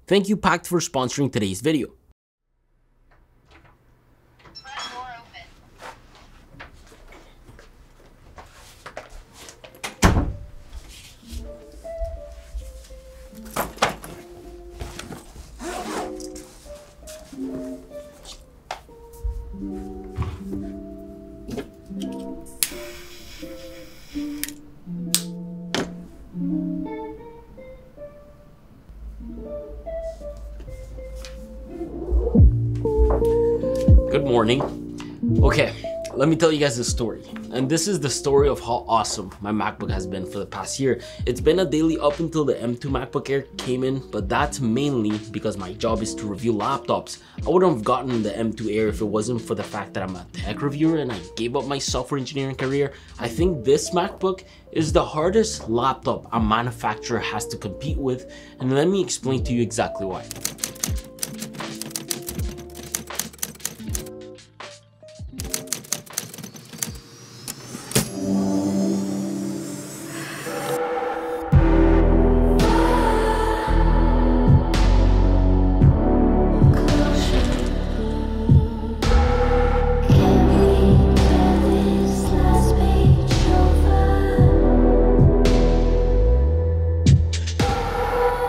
Thank you Pact for sponsoring today's video. Good morning. Okay, let me tell you guys a story. And this is the story of how awesome my MacBook has been for the past year. It's been a daily up until the M2 MacBook Air came in, but that's mainly because my job is to review laptops. I wouldn't have gotten the M2 Air if it wasn't for the fact that I'm a tech reviewer and I gave up my software engineering career. I think this MacBook is the hardest laptop a manufacturer has to compete with, and let me explain to you exactly why.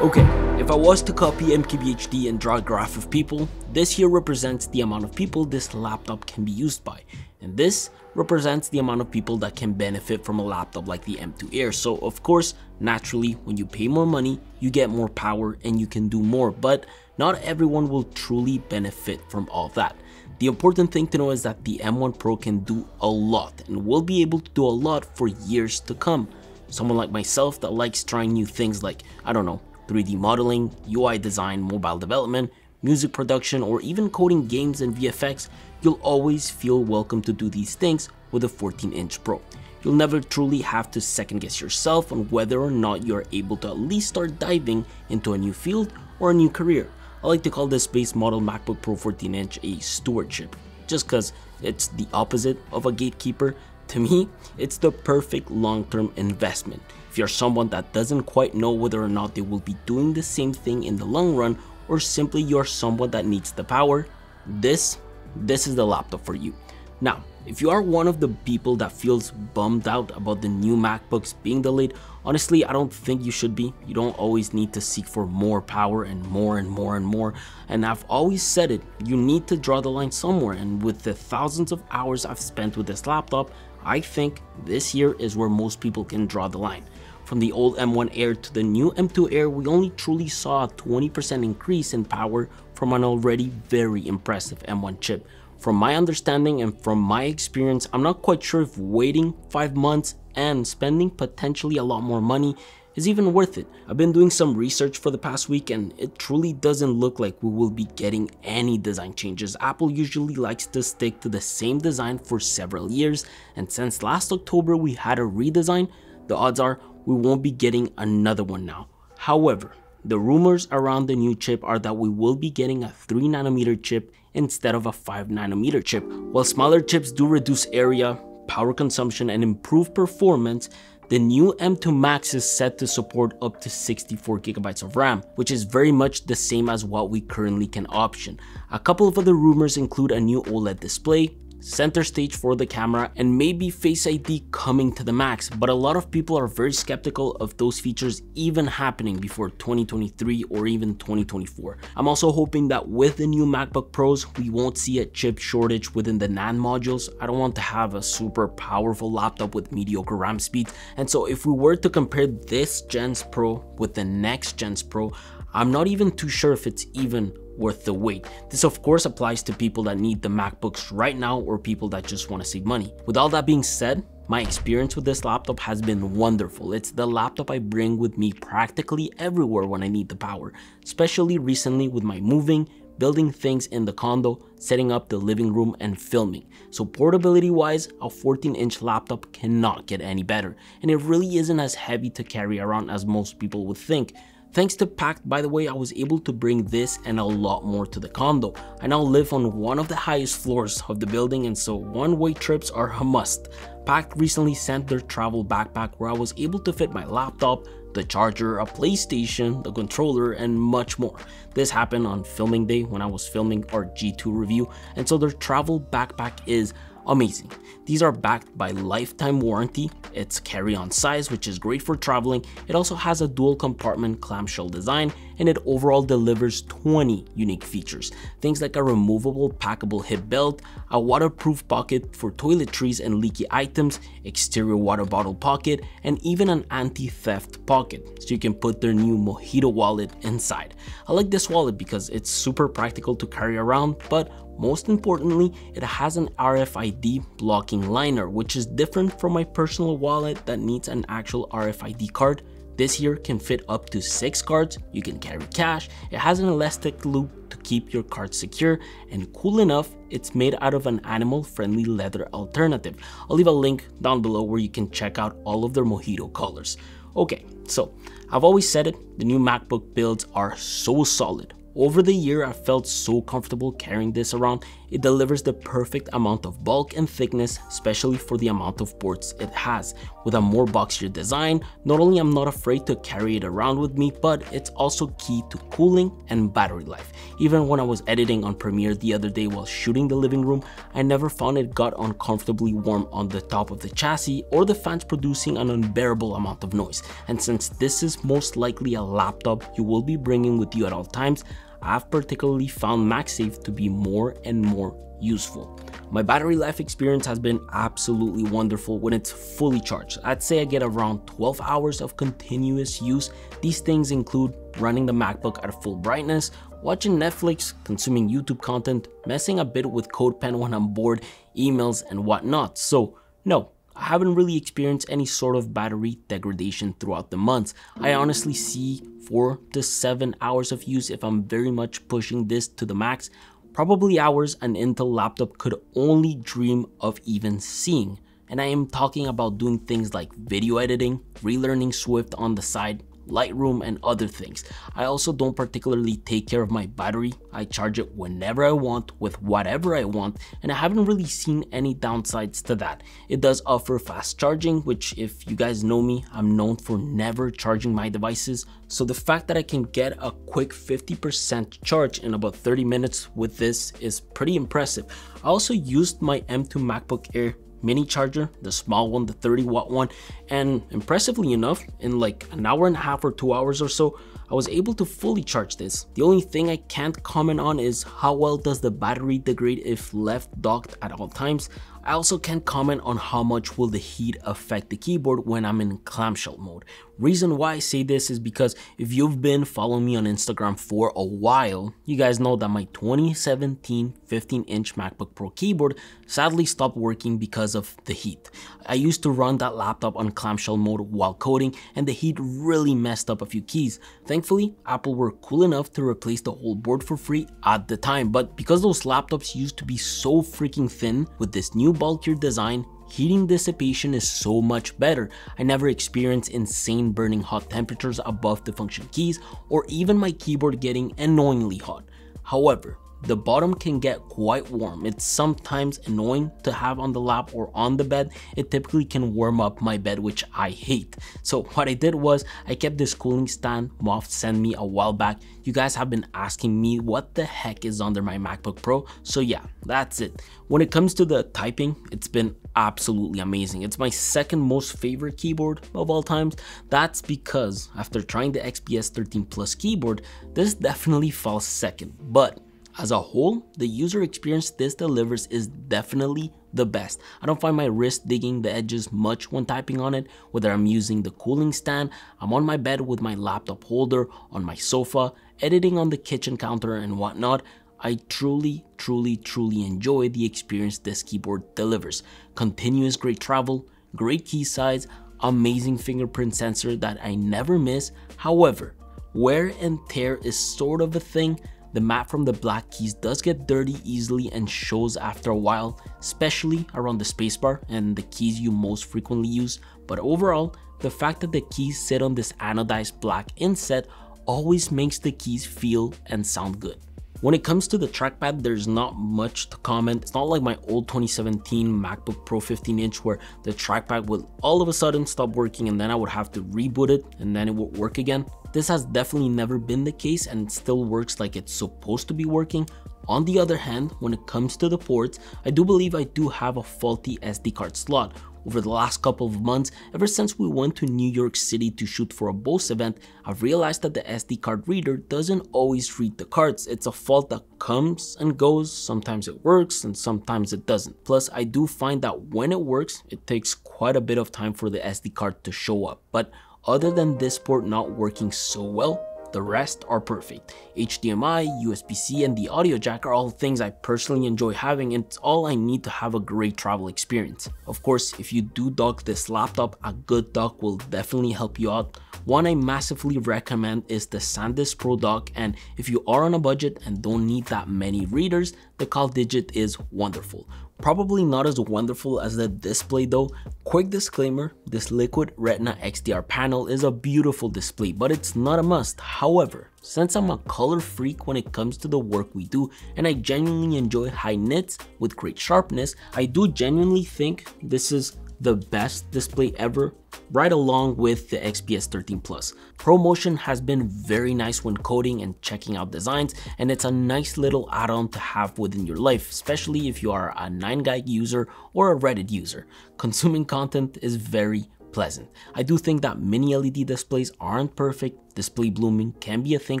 Okay, if I was to copy MKBHD and draw a graph of people, this here represents the amount of people this laptop can be used by, and this represents the amount of people that can benefit from a laptop like the M2 Air. So of course, naturally, when you pay more money, you get more power and you can do more, but not everyone will truly benefit from all that. The important thing to know is that the M1 Pro can do a lot and will be able to do a lot for years to come. Someone like myself that likes trying new things like, I don't know, 3D modeling, UI design, mobile development, music production, or even coding games and VFX, you'll always feel welcome to do these things with a 14-inch Pro. You'll never truly have to second guess yourself on whether or not you're able to at least start diving into a new field or a new career. I like to call this base model MacBook Pro 14-inch a stewardship, just cause it's the opposite of a gatekeeper. To me, it's the perfect long-term investment. If you're someone that doesn't quite know whether or not they will be doing the same thing in the long run, or simply you're someone that needs the power, this is the laptop for you. Now, if you are one of the people that feels bummed out about the new MacBooks being delayed, honestly, I don't think you should be. You don't always need to seek for more power and more and more and more. And I've always said it, you need to draw the line somewhere. And with the thousands of hours I've spent with this laptop, I think this here is where most people can draw the line. From the old M1 Air to the new M2 Air, we only truly saw a 20% increase in power from an already very impressive M1 chip. From my understanding and from my experience, I'm not quite sure if waiting 5 months and spending potentially a lot more money is even worth it. I've been doing some research for the past week and it truly doesn't look like we will be getting any design changes. Apple usually likes to stick to the same design for several years, and since last October we had a redesign, the odds are we won't be getting another one now. However, the rumors around the new chip are that we will be getting a 3nm chip instead of a 5nm chip. While smaller chips do reduce area, power consumption, and improve performance, the new M2 Max is set to support up to 64GB of RAM, which is very much the same as what we currently can option. A couple of other rumors include a new OLED display, center stage for the camera, and maybe Face ID coming to the Max, but a lot of people are very skeptical of those features even happening before 2023 or even 2024. I'm also hoping that with the new MacBook Pros, we won't see a chip shortage within the NAND modules. I don't want to have a super powerful laptop with mediocre RAM speeds, and so if we were to compare this Gen's Pro with the next Gen's Pro, I'm not even too sure if it's even worth the wait. This of course applies to people that need the MacBooks right now or people that just want to save money. With all that being said, my experience with this laptop has been wonderful. It's the laptop I bring with me practically everywhere when I need the power, especially recently with my moving, building things in the condo, setting up the living room, and filming. So portability wise, a 14-inch laptop cannot get any better, and it really isn't as heavy to carry around as most people would think. Thanks to Pact, by the way, I was able to bring this and a lot more to the condo. I now live on one of the highest floors of the building, and so one-way trips are a must. Pact recently sent their travel backpack where I was able to fit my laptop, the charger, a PlayStation, the controller, and much more. This happened on filming day when I was filming our G2 review, and so their travel backpack is amazing. These are backed by lifetime warranty. It's carry-on size, which is great for traveling. It also has a dual compartment clamshell design, and it overall delivers 20 unique features. Things like a removable packable hip belt, a waterproof pocket for toiletries and leaky items, exterior water bottle pocket, and even an anti-theft pocket, so you can put their new Mojito wallet inside. I like this wallet because it's super practical to carry around, but most importantly, it has an RFID blocking liner, which is different from my personal wallet that needs an actual RFID card. This here can fit up to 6 cards, you can carry cash, it has an elastic loop to keep your card secure, and cool enough, it's made out of an animal-friendly leather alternative. I'll leave a link down below where you can check out all of their Mojito colors. Okay, so I've always said it, the new MacBook builds are so solid. Over the year, I felt so comfortable carrying this around. It delivers the perfect amount of bulk and thickness, especially for the amount of ports it has. With a more boxier design, not only I'm not afraid to carry it around with me, but it's also key to cooling and battery life. Even when I was editing on Premiere the other day while shooting the living room, I never found it got uncomfortably warm on the top of the chassis or the fans producing an unbearable amount of noise. And since this is most likely a laptop you will be bringing with you at all times, I've particularly found MagSafe to be more and more useful. My battery life experience has been absolutely wonderful when it's fully charged. I'd say I get around 12 hours of continuous use. These things include running the MacBook at full brightness, watching Netflix, consuming YouTube content, messing a bit with CodePen when I'm bored, emails, and whatnot. So no, I haven't really experienced any sort of battery degradation throughout the months. I honestly see 4 to 7 hours of use if I'm very much pushing this to the max, probably hours an Intel laptop could only dream of even seeing. And I am talking about doing things like video editing, relearning Swift on the side, Lightroom, and other things. I also don't particularly take care of my battery. I charge it whenever I want with whatever I want, and I haven't really seen any downsides to that. It does offer fast charging, which if you guys know me, I'm known for never charging my devices. So the fact that I can get a quick 50% charge in about 30 minutes with this is pretty impressive. I also used my M2 MacBook Air mini charger, the small one, the 30-watt one, and impressively enough, in like an hour and a half or 2 hours or so, I was able to fully charge this. The only thing I can't comment on is how well does the battery degrade if left docked at all times. I also can't comment on how much will the heat affect the keyboard when I'm in clamshell mode. Reason why I say this is because if you've been following me on Instagram for a while, you guys know that my 2017 15-inch MacBook Pro keyboard sadly stopped working because of the heat. I used to run that laptop on clamshell mode while coding, and the heat really messed up a few keys. Thankfully, Apple were cool enough to replace the whole board for free at the time, but because those laptops used to be so freaking thin, with this new bulkier design, heating dissipation is so much better. I never experienced insane burning hot temperatures above the function keys, or even my keyboard getting annoyingly hot. However, the bottom can get quite warm. It's sometimes annoying to have on the lap or on the bed. It typically can warm up my bed, which I hate. So what I did was I kept this cooling stand Moth sent me a while back. You guys have been asking me what the heck is under my MacBook Pro. So yeah, that's it. When it comes to the typing, it's been absolutely amazing. It's my second most favorite keyboard of all times. That's because after trying the XPS 13 Plus keyboard, this definitely falls second. But as a whole, the user experience this delivers is definitely the best. I don't find my wrist digging the edges much when typing on it, whether I'm using the cooling stand, I'm on my bed with my laptop holder, on my sofa, editing on the kitchen counter and whatnot. I truly enjoy the experience this keyboard delivers. Continuous great travel, great key size, amazing fingerprint sensor that I never miss. However, wear and tear is sort of a thing. The matte from the black keys does get dirty easily and shows after a while, especially around the spacebar and the keys you most frequently use. But overall, the fact that the keys sit on this anodized black inset always makes the keys feel and sound good. When it comes to the trackpad, there's not much to comment. It's not like my old 2017 MacBook Pro 15-inch where the trackpad would all of a sudden stop working and then I would have to reboot it and then it would work again. This has definitely never been the case and it still works like it's supposed to be working. On the other hand, when it comes to the ports, I do believe I do have a faulty SD card slot. Over the last couple of months, ever since we went to New York City to shoot for a Bose event, I've realized that the SD card reader doesn't always read the cards. It's a fault that comes and goes. Sometimes it works and sometimes it doesn't. Plus, I do find that when it works, it takes quite a bit of time for the SD card to show up. But other than this port not working so well, the rest are perfect. HDMI, USB-C, and the audio jack are all things I personally enjoy having, and it's all I need to have a great travel experience. Of course, if you do dock this laptop, a good dock will definitely help you out. One I massively recommend is the SanDisk Pro dock, and if you are on a budget and don't need that many readers, the CalDigit is wonderful. Probably not as wonderful as the display though. Quick disclaimer, this Liquid Retina XDR panel is a beautiful display, but it's not a must. However, since I'm a color freak when it comes to the work we do, and I genuinely enjoy high nits with great sharpness, I do genuinely think this is the best display ever, right along with the XPS 13 Plus. ProMotion has been very nice when coding and checking out designs, and it's a nice little add-on to have within your life, especially if you are a 9gag user or a Reddit user. Consuming content is very pleasant. I do think that mini LED displays aren't perfect. Display blooming can be a thing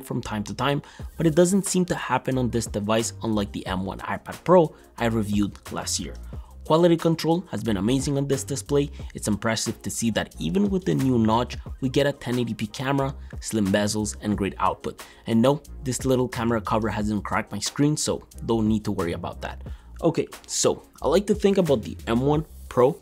from time to time, but it doesn't seem to happen on this device, unlike the M1 iPad Pro I reviewed last year. Quality control has been amazing on this display. It's impressive to see that even with the new notch, we get a 1080p camera, slim bezels, and great output. And no, this little camera cover hasn't cracked my screen, so don't need to worry about that. Okay, so I like to think about the M1 Pro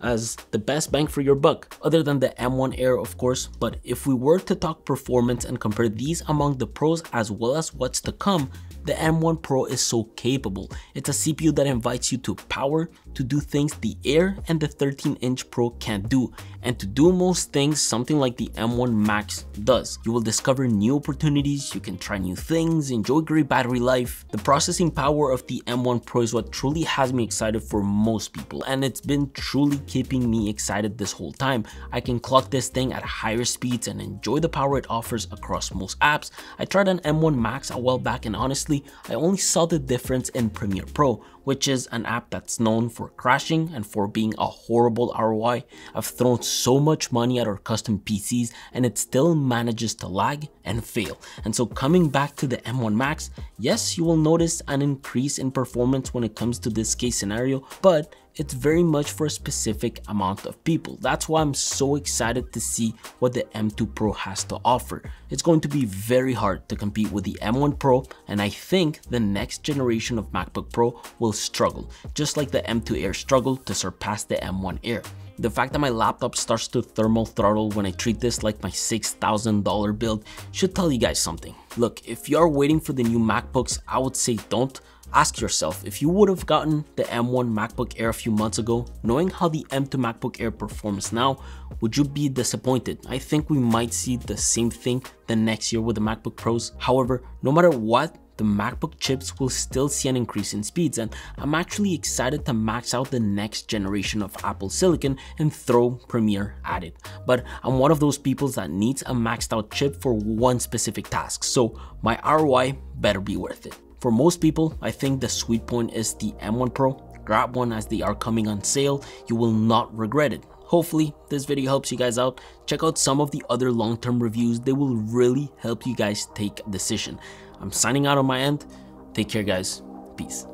as the best bang for your buck, other than the M1 Air of course. But if we were to talk performance and compare these among the pros as well as what's to come, the M1 Pro is so capable. It's a CPU that invites you to power, to do things the Air and the 13-inch Pro can't do, and to do most things something like the M1 Max does. You will discover new opportunities, you can try new things, enjoy great battery life. The processing power of the M1 Pro is what truly has me excited for most people, and it's been truly keeping me excited this whole time. I can clock this thing at higher speeds and enjoy the power it offers across most apps. I tried an M1 Max a while back, and honestly, I only saw the difference in Premiere Pro, which is an app that's known for crashing and for being a horrible ROI. I've thrown so much money at our custom PCs and it still manages to lag and fail. And so coming back to the M1 Max, yes, you will notice an increase in performance when it comes to this case scenario, but it's very much for a specific amount of people. That's why I'm so excited to see what the M2 Pro has to offer. It's going to be very hard to compete with the M1 Pro, and I think the next generation of MacBook Pro will struggle, just like the M2 Air struggled to surpass the M1 Air. The fact that my laptop starts to thermal throttle when I treat this like my $6,000 build should tell you guys something. Look, if you are waiting for the new MacBooks, I would say don't. Ask yourself, if you would have gotten the M1 MacBook Air a few months ago, knowing how the M2 MacBook Air performs now, would you be disappointed? I think we might see the same thing the next year with the MacBook Pros. However, no matter what, the MacBook chips will still see an increase in speeds, and I'm actually excited to max out the next generation of Apple Silicon and throw Premiere at it. But I'm one of those people that needs a maxed out chip for one specific task, so my ROI better be worth it. For most people, I think the sweet point is the M1 Pro. Grab one as they are coming on sale. You will not regret it. Hopefully, this video helps you guys out. Check out some of the other long-term reviews. They will really help you guys take a decision. I'm signing out on my end. Take care, guys. Peace.